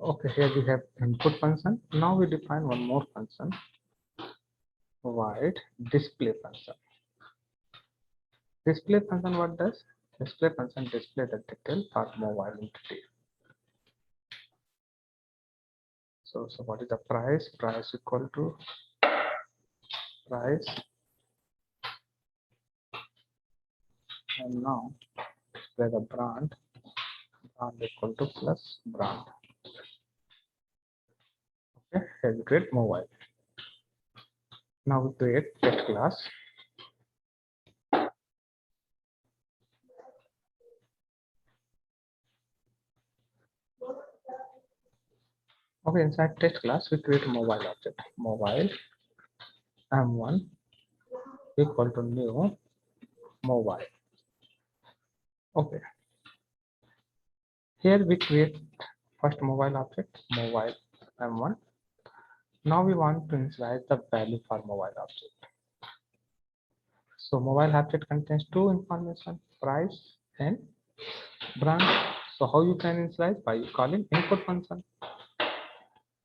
Okay, here we have input function. Now we define one more function, void display function. Display function what does? Display function display the detail for mobile entity. So what is the price? Price equal to price, and now display the brand equal to plus brand. Okay, here we create mobile. Now we create text class. Okay, inside text class we create a mobile object. Mobile m1 equal to new mobile. Okay, here we create first mobile object, mobile m1. Now we want to initialize the value for mobile object. So mobile object contains two information, price and brand. So how you can initialize? By calling input function.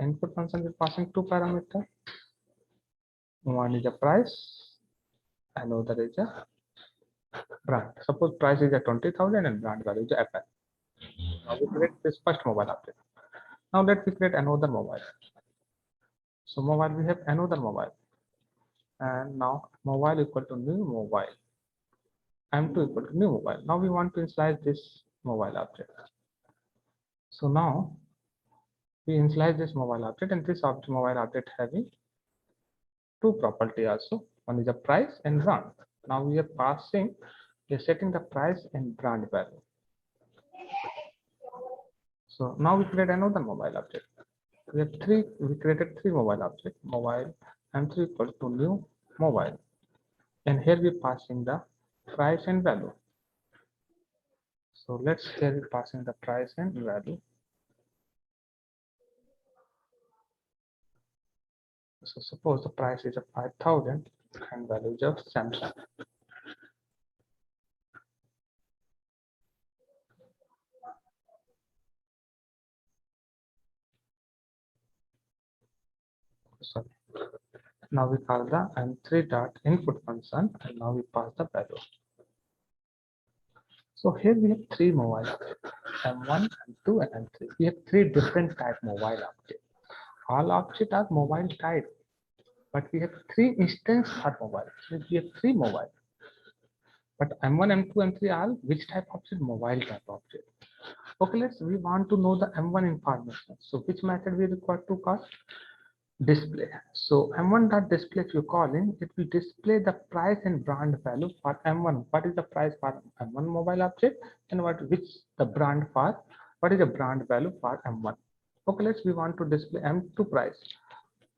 Input function will passing two parameters. One is the price, another is a brand. Suppose price is a 20,000 and brand value is a FL. Now we create this first mobile object. Now let me create another mobile. So mobile we have another mobile, and now mobile equal to new mobile. M2 equal to new mobile. Now we want to initialize this mobile object. So now we initialize this mobile object, and this object mobile object having two property also. One is the price and brand. Now we are passing, we are setting the price and brand value. So now we create another mobile object. We have we created three mobile objects. Mobile M3 equal to new mobile. And here we passing the price and value. So let's here we passing the price and value. So suppose the price is a 5,000 and value is of Samsung. Sorry. Now we call the M3 dot input function, and now we pass the value. So here we have three mobile objects, M1, M2, and M3. We have three different type mobile objects. All objects are mobile type, but we have three instances for mobile. So we have three mobile. But M1, M2, M3 are which type object? Mobile type object. Okay, we want to know the M1 information. So which method we require to call? Display. So M1 dot display, if you call in, it will display the price and brand value for M1. What is the price for M1 mobile object, and which the brand for, what is the brand value for M1. Okay, we want to display M2 price,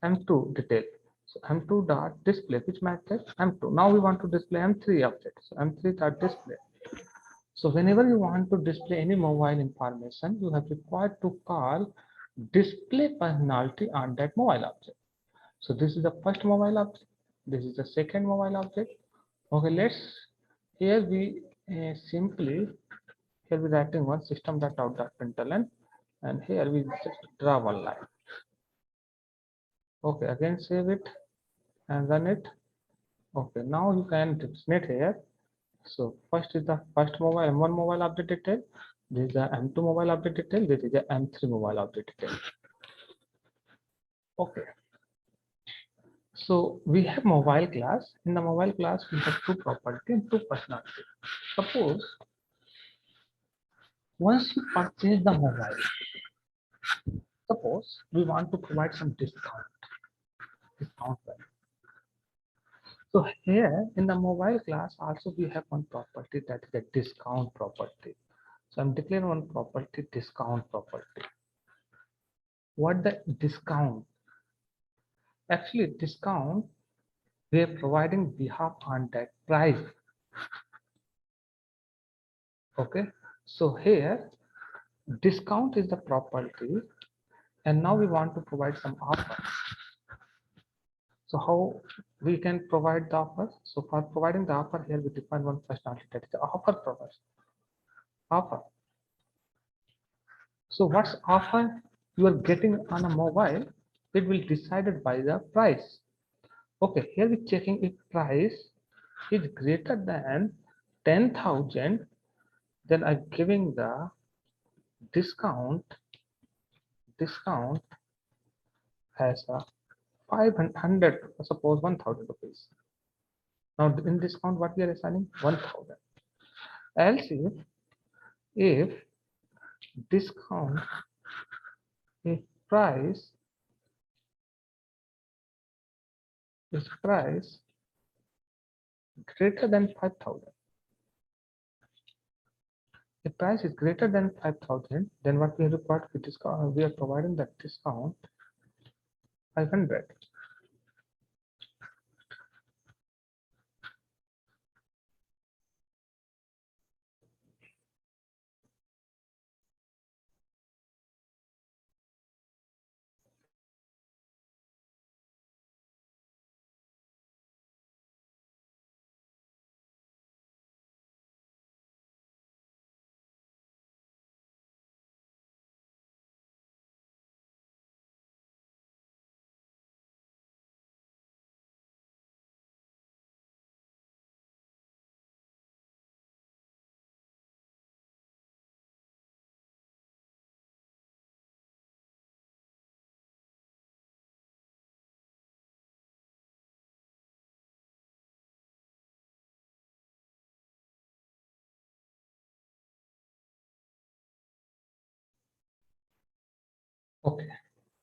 M2 detail. So M2 dot display, which method? M2. Now we want to display M3 object. So M3 dot display. So whenever you want to display any mobile information, you have required to call display functionality on that mobile object. So this is the first mobile object. This is the second mobile object. Okay, here we simply, here we writing one system.out.println, and here we just draw one line. Okay, again save it and run it. Okay, now you can define here. So first is the first mobile M1 mobile object detail. This is the M2 mobile object detail. This is the M3 mobile object detail. Okay. So we have mobile class. In the mobile class, we have two property and two personality. Suppose once you purchase the mobile, suppose we want to provide some discount value. So here in the mobile class also we have one property, that is a discount property. So I'm declaring one property, discount property. What the discount? Actually discount, we are providing behalf on that price. Okay, so here discount is the property, and now we want to provide some offer. So how we can provide the offer? So for providing the offer, here we define one functionality, that is the offer provision. Offer. So what's offer? you are getting on a mobile, it will decided by the price. Okay, here we're checking if price is greater than 10,000, then I'm giving the discount as a 500, suppose 1,000 rupees. Now in discount, what we are assigning 1,000. Else if discount, if price is price greater than 5,000. If price is greater than 5,000, then what we are required to discount, we are providing that discount 500. Okay.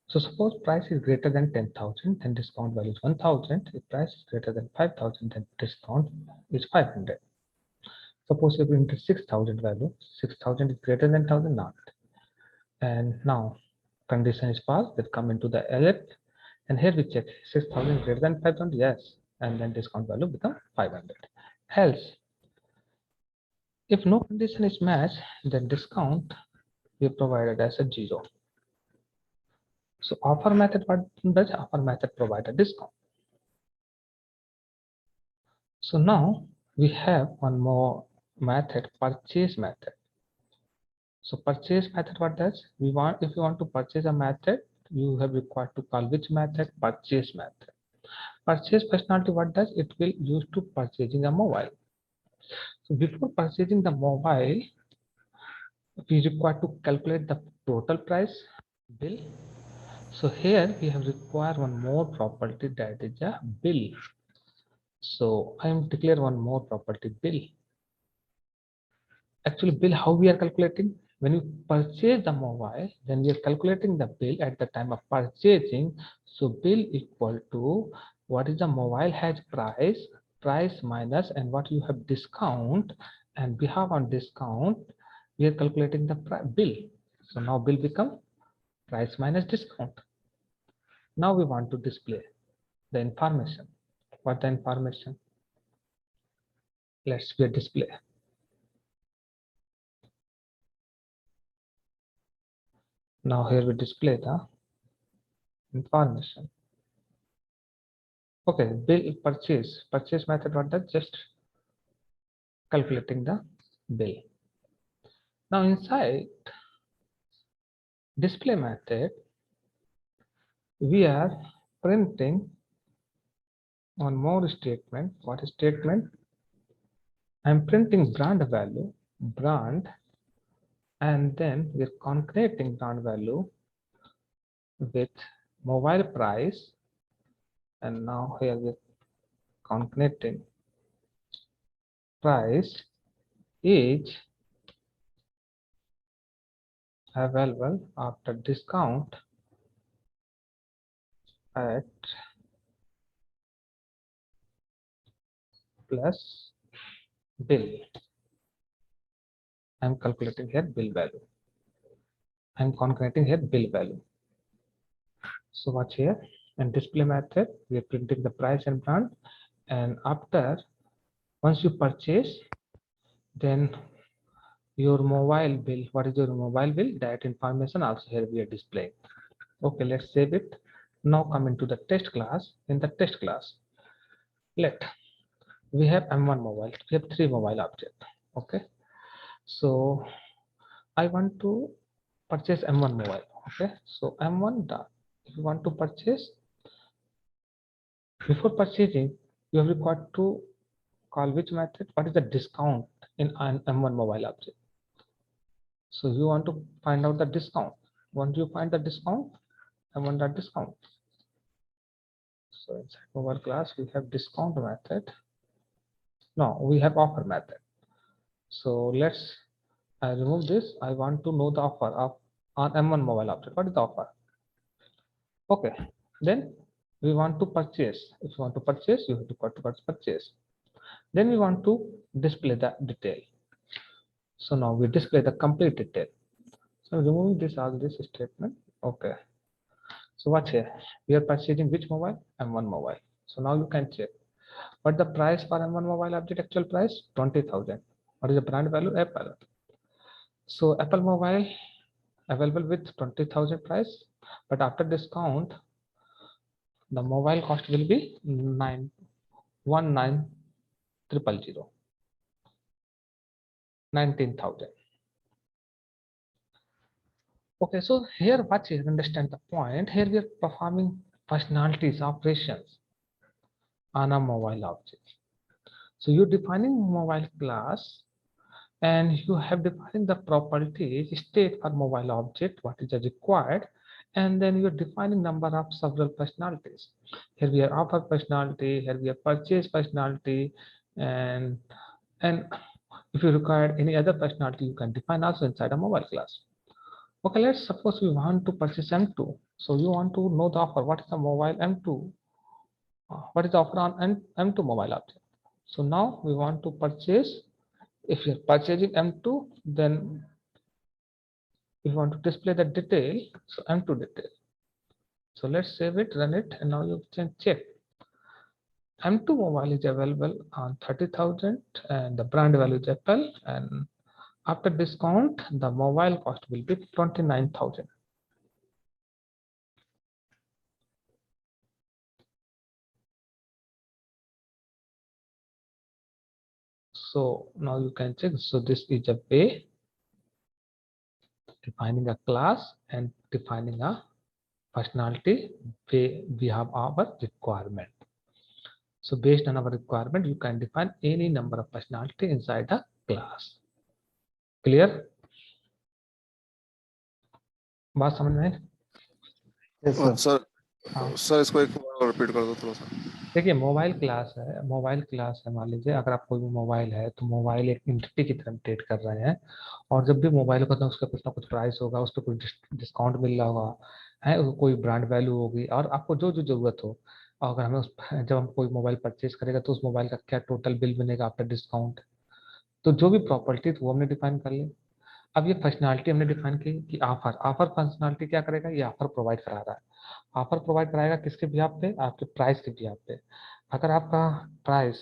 So suppose price is greater than 10,000, then discount value is 1,000. If price is greater than 5,000, then discount is 500. Suppose if we enter 6,000 value, 6,000 is greater than 1,000, not. And now condition is passed, that come into the elect, and here we check 6,000 greater than 5,000, yes, and then discount value become 500. Else, if no condition is matched, then discount we provided as a 0. So offer method, what does offer method provide a discount? So now we have one more method, purchase method. So purchase method, what does? We want, if you want to purchase a method, you have required to call which method? Purchase method. Purchase functionality, what does? It will use to purchasing a mobile. So before purchasing the mobile, we require to calculate the total price bill. So here we have required one more property, that is a bill. So I am declare one more property, bill. Actually, bill, how we are calculating? When you purchase the mobile, then we are calculating the bill at the time of purchasing. So bill equal to what is the mobile has price minus, and what you have discount, and we have on discount, we are calculating the bill. So now bill become price minus discount. Now we want to display the information. What the information? Let's be a display. Now here we display the information. Okay, bill purchase method, what does? Just calculating the bill. Now inside display method, we are printing one more statement. What is statement? I'm printing brand value, brand, and then we're concatenating brand value with mobile price, and now here we're concatenating price is available after discount at plus bill. I'm calculating here bill value. I'm concatenating here bill value. So watch here, and display method, we are printing the price and brand, and after once you purchase, then your mobile bill, what is your mobile bill, that information also here we are displaying. Okay, let's save it. Now come into the test class. In the test class, we have M1 mobile, we have 3 mobile objects. Okay, so I want to purchase M1 mobile. Okay, so M1 done. If you want to purchase, before purchasing, you have required to call which method? What is the discount in an M1 mobile object? So you want to find out the discount. Once you find the discount, M1 dot discount. So inside mobile class, we have discount method. No, we have offer method. So let's remove this. I want to know the offer of on M1 mobile object. What is the offer? Okay, then we want to purchase. If you want to purchase, you have to purchase. Then we want to display the detail. So now we display the complete detail. So removing this all this statement. Okay. So what's here? We are purchasing which mobile? M1 mobile. So now you can check. What the price for M1 mobile object? Actual price 20,000. What is the brand value? Apple. So Apple mobile available with 20,000 price, but after discount, the mobile cost will be 19,000. Okay, so here what is understand the point. Here we are performing functionalities operations on a mobile object. So you're defining mobile class and you have defined the properties state for mobile object, what is required, and then you're defining number of several functionalities. Here we are offer functionality, here we are purchase functionality, and if you require any other functionality, you can define also inside a mobile class. Okay, let's suppose we want to purchase M2. So you want to know the offer. What is the mobile M2? What is the offer on M2 mobile object? So now we want to purchase. If you're purchasing M2, then if you want to display the detail, so M2 detail. So let's save it, run it, and now you can check. M2 mobile is available on 30,000 and the brand value is Apple, and after discount, the mobile cost will be 29,000. So now you can check. So this is a way defining a class and defining a functionality where we have our requirement. So based on our requirement, you can define any number of functionality inside a class. Clear? बात समझ में? Yes, sir. Sir हाँ sir इसको एक बार repeat कर दो थोड़ा सा। देखिए मोबाइल क्लास है। मान लीजिए अगर आप कोई भी मोबाइल है तो मोबाइल एक एंटिटी की तरह ट्रीट कर रहे हैं, और जब भी मोबाइल को तो उसका कुछ ना कुछ प्राइस होगा, उस पर कुछ डिस्काउंट मिल रहा होगा है, कोई ब्रांड वैल्यू होगी, और आपको जो जो जरूरत हो, और अगर हमें जब हम कोई मोबाइल परचेज करेगा तो उस मोबाइल का क्या टोटल बिल बनेगा आफ्टर डिस्काउंट, तो जो भी प्रॉपर्टी वो हमने डिफाइन कर ली। अब ये फंक्शनैलिटी हमने डिफाइन की कि ऑफर फंक्शनैलिटी क्या करेगा, ये ऑफर प्रोवाइड करा रहा है। ऑफर प्रोवाइड कराएगा किसके बिहाफ पे? आपके प्राइस के बिहाफ पे। अगर आपका प्राइस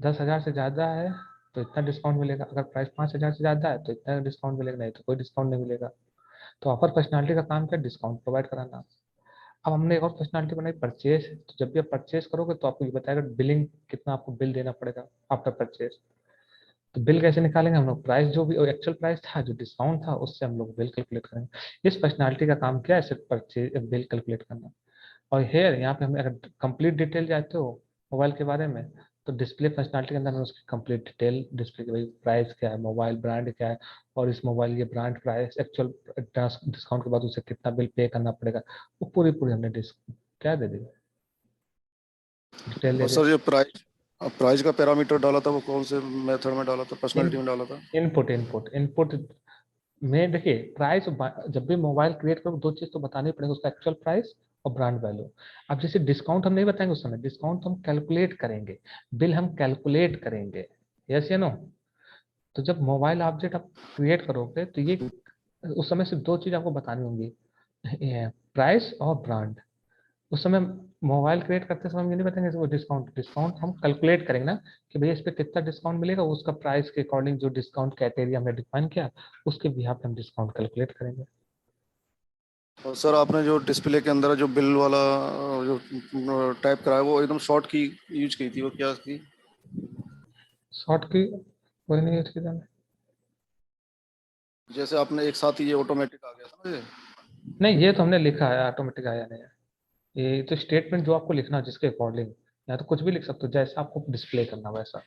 10,000 से ज़्यादा है तो इतना डिस्काउंट मिलेगा, अगर प्राइस 5,000 से ज़्यादा है तो इतना डिस्काउंट मिलेगा, नहीं तो कोई डिस्काउंट नहीं मिलेगा। तो ऑफर फंक्शनैलिटी का काम क्या? डिस्काउंट प्रोवाइड कराना। अब हमने एक और फंक्शनैलिटी बनाई परचेज। तो जब भी आप परचेज करोगे तो आपको ये बताएगा बिलिंग कितना आपको बिल देना पड़ेगा आफ्टर परचेज। तो बिल कैसे निकालेंगे? हम लोग प्राइस जो भी एक्चुअल प्राइस था, जो डिस्काउंट था, उससे हम लोग बिल कैलकुलेट करेंगे। इस फंक्शनैलिटी का काम क्या है? सिर्फ परचेज बिल कैलकुलेट करना। और हेयर यहाँ पे हमें अगर कंप्लीट डिटेल चाहते हो मोबाइल के बारे में, तो डिस्प्ले फंक्शनैलिटी के अंदर हमें उसकी कंप्लीट डिटेल डिस्प्ले की, भाई प्राइस क्या है, मोबाइल ब्रांड क्या है, और इस मोबाइल ये ब्रांड प्राइस एक्चुअल डिस्काउंट के बाद उसे कितना बिल पे करना पड़ेगा, वो पूरी पूरी हमने क्या दे दी, डिटेल दे और दी। सर जो प्राइस का पैरामीटर डाला था वो कौन से मेथड में डाला था? पर्सनालिटी में डाला था? इनपुट में देखिए, प्राइस जब भी मोबाइल क्रिएट करो दो चीज तो बतानी पड़ेगा, उसका एक्चुअल प्राइस और ब्रांड वैल्यू। अब जैसे डिस्काउंट हम नहीं बताएंगे उस समय, डिस्काउंट हम कैलकुलेट करेंगे, बिल हम कैलकुलेट करेंगे। यस या नो? तो जब मोबाइल ऑब्जेक्ट आप क्रिएट करोगे तो ये उस समय सिर्फ दो चीज आपको बतानी होंगी, प्राइस और ब्रांड। उस समय मोबाइल क्रिएट करते समय हम ये नहीं बताएंगे वो डिस्काउंट हम कैलकुलेट करेंगे ना, कि भैया इस पे कितना डिस्काउंट मिलेगा, उसका प्राइस के अकॉर्डिंग जो डिस्काउंट क्राइटेरिया हमने डिफाइन किया उसके बिहाफ पे हम डिस्काउंट कैलकुलेट करेंगे। और सर आपने जो डिस्प्ले के अंदर जो बिल वाला जो टाइप कराया वो एकदम शॉर्ट की यूज की थी, वो क्या थी? शॉर्ट की कोई नहीं यूज की जाने। जैसे आपने एक साथ ही ये ऑटोमेटिक आ गया था ना ये, नहीं, ये तो हमने लिखा है, ऑटोमेटिक आया नहीं है। ये तो स्टेटमेंट जो आपको लिखना है जिसके अकॉर्डिंग, या तो कुछ भी लिख सकते हो जैसा आपको डिस्प्ले करना वैसा।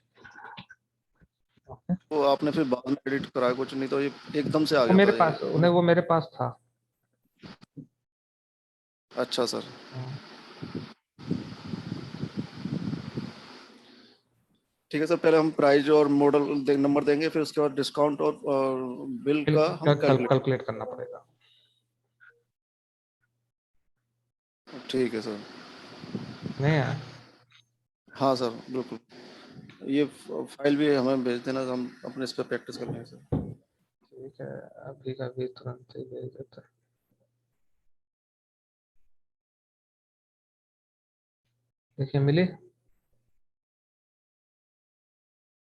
ओके। तो आपने फिर बाद में एडिट कराया कुछ, नहीं तो ये एकदम से आ वो गया मेरे था पास, ये। उन्हें वो मेरे पास था। अच्छा सर। हाँ। ठीक ठीक है सर, पहले हम प्राइस और मॉडल नंबर देंगे, फिर उसके बाद डिस्काउंट और बिल बिल का हम कल कैलकुलेट। कैलकुलेट करना पड़ेगा। ठीक है सर। नहीं है। हाँ सर बिल्कुल। ये फाइल भी हमें भेज देना, हम अपने इस पर प्रैक्टिस कर लेंगे सर। ठीक है, अभी का अभी तुरंत ही भेज देता है। देखिए मिली।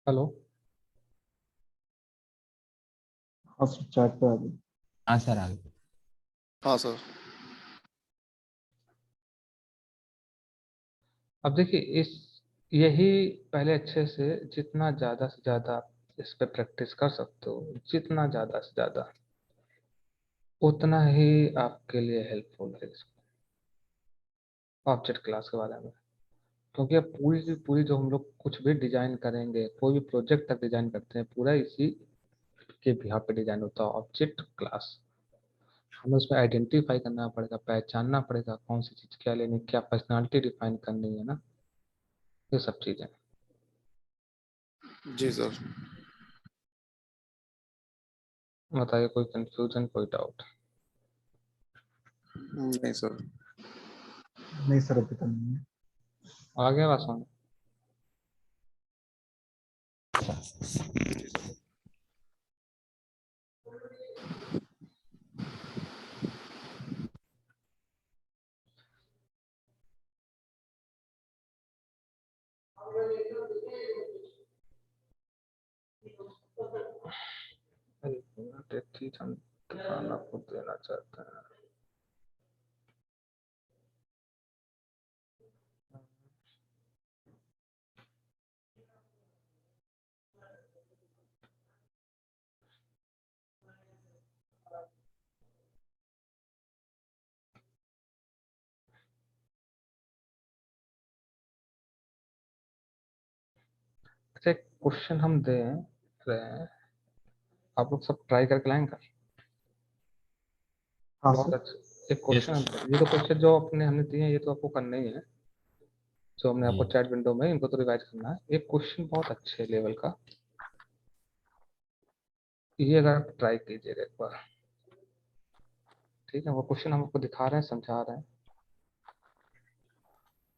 हेलो। हाँ सर, चैट पे आ गई। हाँ सर आ गई। हाँ सर। अब देखिए इस, यही पहले अच्छे से, जितना ज़्यादा से ज़्यादा आप इस पे प्रैक्टिस कर सकते हो, जितना ज़्यादा से ज़्यादा, उतना ही आपके लिए हेल्पफुल है ऑब्जेक्ट क्लास के बारे में। क्योंकि अब पूरी की पूरी जो हम लोग कुछ भी डिजाइन करेंगे, कोई भी प्रोजेक्ट तक डिजाइन करते हैं, पूरा इसी के बिहाफ पे डिजाइन होता है, ऑब्जेक्ट क्लास। हमें उसमें आइडेंटिफाई करना पड़ेगा, पहचानना पड़ेगा कौन सी चीज़ क्या लेनी, क्या पर्सनालिटी डिफाइन करनी है ना, ये सब चीज़ें। जी सर। बताइए कोई कंफ्यूजन, कोई डाउट? नहीं सर। नहीं सर, अभी तो नहीं है। आ गया बस में। एक मिनट, एक चीज हम दिखाना आपको देना चाहते हैं। अच्छा, एक क्वेश्चन हम दे रहे हैं, आप लोग सब ट्राई करके लाएंगे? हाँ बहुत सर। अच्छा। एक यस क्वेश्चन, ये तो क्वेश्चन जो अपने हमने दिए हैं ये तो आपको करना ही है, जो हमने आपको जी। चैट विंडो में, इनको तो रिवाइज करना है। एक क्वेश्चन बहुत अच्छे लेवल का, ये अगर आप ट्राई कीजिएगा एक बार। ठीक है, वो क्वेश्चन हम आपको दिखा रहे हैं, समझा रहे हैं।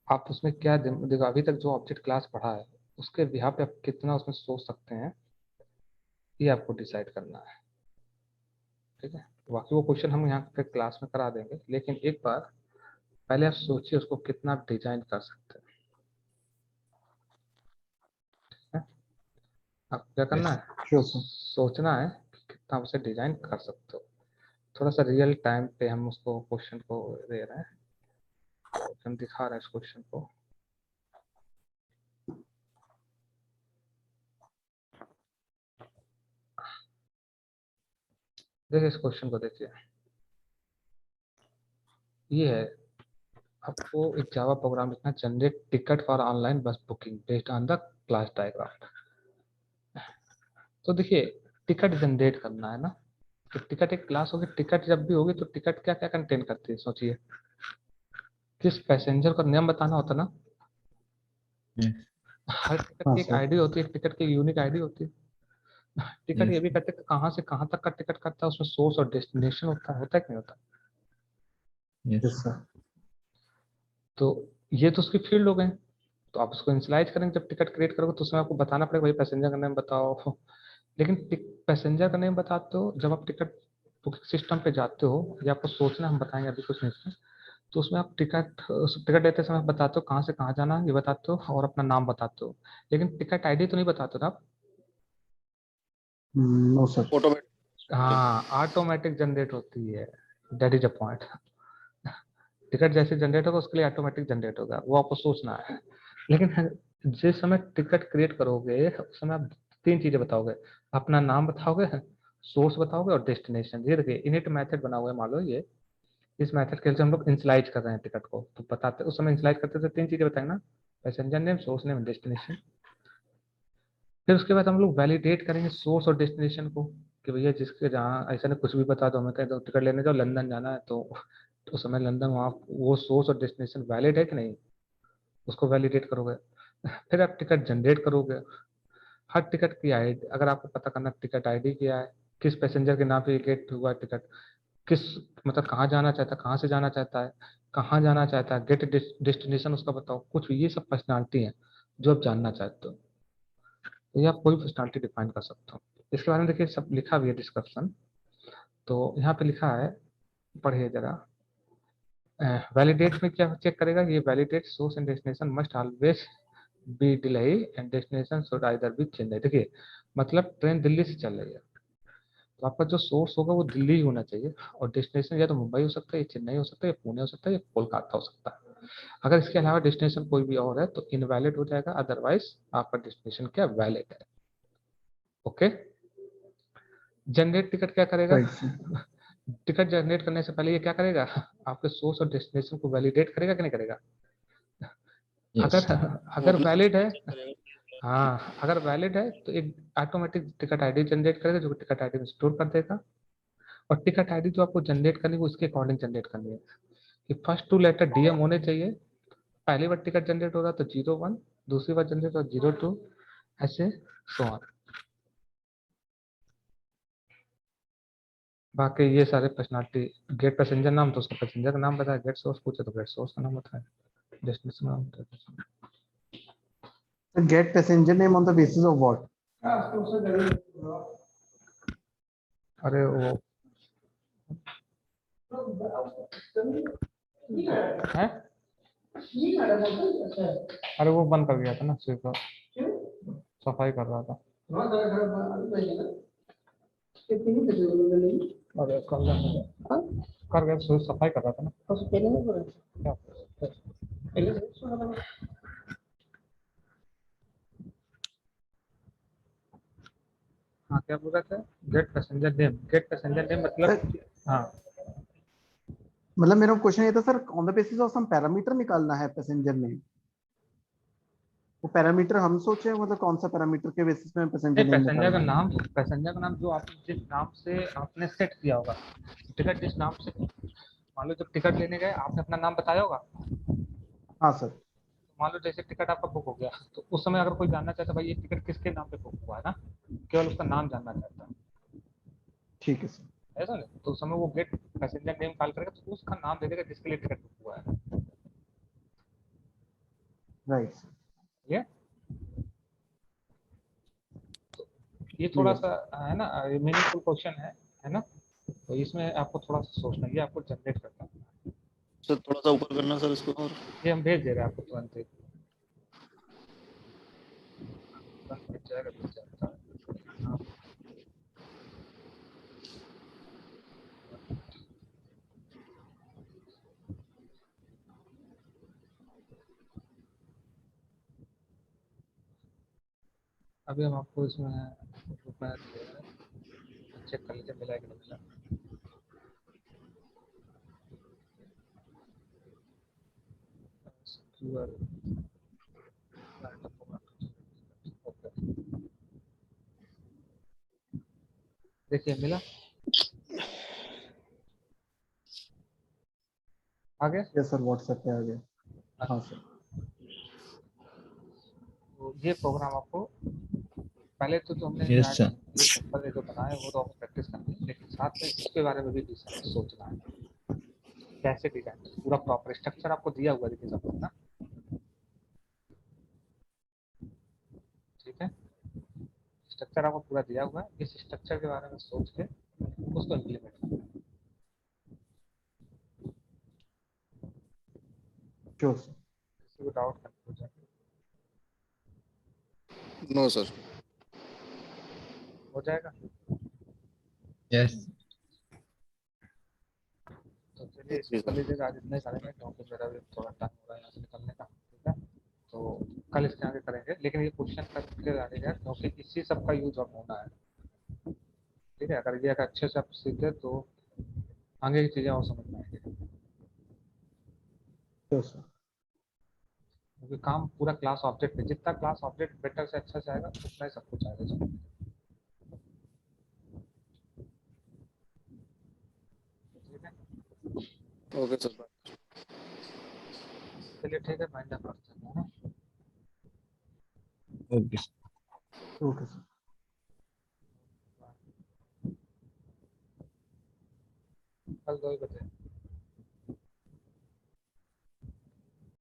आप उसमें क्या देखो, अभी तक जो ऑब्जेक्ट क्लास पढ़ा है उसके बिहाफ पे आप कितना उसमें सोच सकते हैं, ये आपको डिसाइड करना है। ठीक है, बाकी वो क्वेश्चन हम यहाँ पे क्लास में करा देंगे, लेकिन एक बार पहले आप सोचिए उसको कितना आप डिजाइन कर सकते हैं। ठीक है? आप क्या करना यस। है, श्योर सर। सोचना है कि कितना आप उसे डिजाइन कर सकते हो। थोड़ा सा रियल टाइम पे हम उसको क्वेश्चन को दे रहे हैं, तो हम दिखा रहे हैं इस क्वेश्चन को। देखिए इस क्वेश्चन को देखिए, ये है, आपको एक जावा प्रोग्राम लिखना, जनरेट टिकट फॉर ऑनलाइन बस booking based on the class diagram. तो देखिए टिकट जनरेट करना है ना, तो टिकट एक क्लास होगी, टिकट जब भी होगी तो टिकट क्या क्या कंटेन करती है सोचिए। किस पैसेंजर का नेम बताना होता है ना, यस। हर टिकट हाँ की एक सर। आईडी होती है, टिकट की यूनिक आईडी होती है। टिकट ये यस। भी करते हैं कि कहाँ से कहाँ तक का टिकट करता है, उसमें सोर्स और डेस्टिनेशन होता है कि नहीं होता? यस। Yes sir. तो ये तो उसकी फील्ड हो गए। तो आप उसको इनिशियलाइज करेंगे, जब टिकट क्रिएट करोगे तो उसमें आपको बताना पड़ेगा भाई पैसेंजर का नेम बताओ। लेकिन पैसेंजर का नेम बताते हो जब आप टिकट बुकिंग सिस्टम पे जाते हो, या आपको सोचना, हम बताएंगे अभी कुछ नहीं इसमें। तो उसमें आप टिकट लेते समय बताते हो कहाँ से कहाँ जाना है, ये बताते हो और अपना नाम बताते हो, लेकिन टिकट आईडी तो नहीं बताते ना आप। No sir. ऑटोमेटिक। हाँ, ऑटोमेटिक जनरेट होती है, that is a point. Ticket जैसे जनरेट होगा उसके लिए ऑटोमेटिक जनरेट होगा, वो आपको सोचना है। लेकिन जिस समय टिकट क्रिएट करोगे उस समय आप तीन चीजें बताओगे, अपना नाम बताओगे, सोर्स बताओगे और डेस्टिनेशन। ये देखिए इनिट मेथड बना हुआ है, मान लो ये, इस मेथड के से हम लोग इनिशियलाइज कर रहे हैं टिकट को, तो बताते उस समय इनिशियलाइज करते थे 3 चीजें बताएंगे ना, passenger name, source name, destination. फिर उसके बाद हम लोग वैलिडेट करेंगे सोर्स और डेस्टिनेशन को, कि भैया जिसके जहाँ ऐसा ना कुछ भी बता दो, हमें कहें तो टिकट लेने जाओ लंदन जाना है, तो उस समय लंदन वहाँ वो सोर्स और डेस्टिनेशन वैलिड है कि नहीं, उसको वैलिडेट करोगे। फिर आप टिकट जनरेट करोगे। हर टिकट की आईडी, अगर आपको पता करना टिकट आईडी क्या है, किस पैसेंजर के नाम पे गेट हुआ टिकट, किस मतलब कहाँ जाना चाहता है, कहाँ से जाना चाहता है, कहाँ जाना चाहता है, गेट डेस्टिनेशन उसका बताओ, कुछ ये सब पर्सनालिटी है जो आप जानना चाहते हो, तो ये आप कोई पर्सनालिटी डिफाइन कर सकते हो। इसके बारे में देखिए सब लिखा भी है डिस्क्रिप्शन, तो यहाँ पे लिखा है, पढ़िए जरा। वैलिडेट में क्या चेक करेगा, ये validate source and destination must always be Delhi and destination should either be Chennai. देखिए मतलब ट्रेन दिल्ली से चल रही है, तो आपका जो सोर्स होगा वो दिल्ली ही होना चाहिए, और डेस्टिनेशन या तो मुंबई हो सकता है, या चेन्नई हो सकता है, या पुणे हो सकता है, या कोलकाता हो सकता है। अगर इसके अलावा डेस्टिनेशन कोई भी और है तो इनवैलिड हो जाएगा, अदरवाइज आपका डेस्टिनेशन क्या वैलिड है। ओके। जनरेट टिकट क्या करेगा, राइट सर। टिकट जनरेट करने से पहले ये क्या करेगा, आपके सोर्स और डेस्टिनेशन को वैलिडेट करेगा कि नहीं करेगा। यस। अगर अगर मतलब वैलिड है, चेक करेगा। हाँ अगर वैलिड है तो एक ऑटोमेटिक टिकट आईडी जनरेट करेगा, जो टिकट आईडी में स्टोर कर देगा। और टिकट आईडी जो आपको जनरेट करनी है वो इसके अकॉर्डिंग जनरेट करनी है, कि फर्स्ट 2 लेटर डीएम होने चाहिए। पहली बार टिकट जनरेट हो रहा तो 01, दूसरी बार जनरेट हो 02, ऐसे सो ऑन। बाकी ये सारे पर्सनालिटी, गेट पैसेंजर नाम तो उसका पैसेंजर का नाम बताया, गेट सोर्स पूछे तो गेट सोर्स का नाम बताया, डेस्टिनेशन नाम बताया। Get passenger name on the basis of what? अरे वो है, अरे वो बंद कर दिया था ना स्वीपर, सफाई कर रहा था। अरे कर गया सफाई कर रहा था ना। क्या? हाँ क्या बोल रहे थे, get passenger name, get passenger name मतलब, हाँ मतलब मेरा क्वेश्चन ये था sir, on the basis of some parameter निकालना है पैसेंजर नेम, वो पैरामीटर हम सोचे मतलब कौन सा पैरामीटर के बेसिस में पैसेंजर नहीं, नेम निकालना है? पैसेंजर का नाम जो आप जिस नाम से आपने सेट किया होगा, टिकट जिस नाम से, मान लो जब टिकट लेने गए आपने अपना नाम बताया होगा, हाँ सर। मान लो जैसे टिकट आपका बुक हो गया, तो उस समय अगर कोई जानना चाहता है भाई ये टिकट किसके नाम पे बुक हुआ है ना, केवल उसका नाम जानना चाहता है, ठीक है सर। ऐसा नहीं, तो उस समय वो गेट पैसेंजर नेम कॉल करेगा तो उसका नाम दे देगा जिसके लिए टिकट बुक हुआ है। Right sir. ये ये थोड़ा क्लियर सा सर। है ना, मीनिंगफुल क्वेश्चन है ना, तो इसमें आपको थोड़ा सा सोचना, ये आपको जनरेट करना है। सर थोड़ा सा ऊपर करना सर इसको, और ये हम भेज दे रहे हैं आपको तुरंत ही, तुरंत मिल जाएगा, मिल जाता है। हाँ, अभी हम आपको इसमें रुपया दे रहे हैं, चेक कर लीजिए मिला है कि नहीं मिला। QR ओके, देखिए मिला, आ गया। यस सर, व्हाट्सएप पे आ गया। हाँ सर। तो ये प्रोग्राम आपको पहले तो जो हमने यस सर। ये सिंपल जो बनाए वो तो आपको प्रैक्टिस करनी है, लेकिन साथ में इसके बारे में भी सोचना है, कैसे डिजाइन, पूरा प्रॉपर स्ट्रक्चर आपको दिया हुआ देखिए सब ना, ठीक है, स्ट्रक्चर आपको पूरा दिया हुआ है, इस स्ट्रक्चर के बारे में सोच के उसको इम्प्लीमेंट करना है। Sure sir. किसी को डाउट कंफ्यूजन नो सर। हो जाएगा। यस। तो चलिए इसको कर लीजिएगा, आज इतना ही करेंगे क्योंकि मेरा भी थोड़ा टाइम हो रहा है यहाँ से निकलने का, ठीक है, तो कल इसके आगे करेंगे, लेकिन ये क्वेश्चन करके आगे क्योंकि इसी सब का यूज अब होना है, ठीक है, अगर ये अगर अच्छे से आप सीखे तो आगे की चीज़ें और समझ में आएंगी। सर। क्योंकि काम पूरा क्लास ऑब्जेक्ट पे, जितना क्लास ऑब्जेक्ट बेटर से अच्छा से आएगा उतना ही सब कुछ आएगा। ठीक है, ओके सर। चलिए ठीक है, फाइंड आउट करते हैं ना। Okay. Okay sir. कल 2 बजे।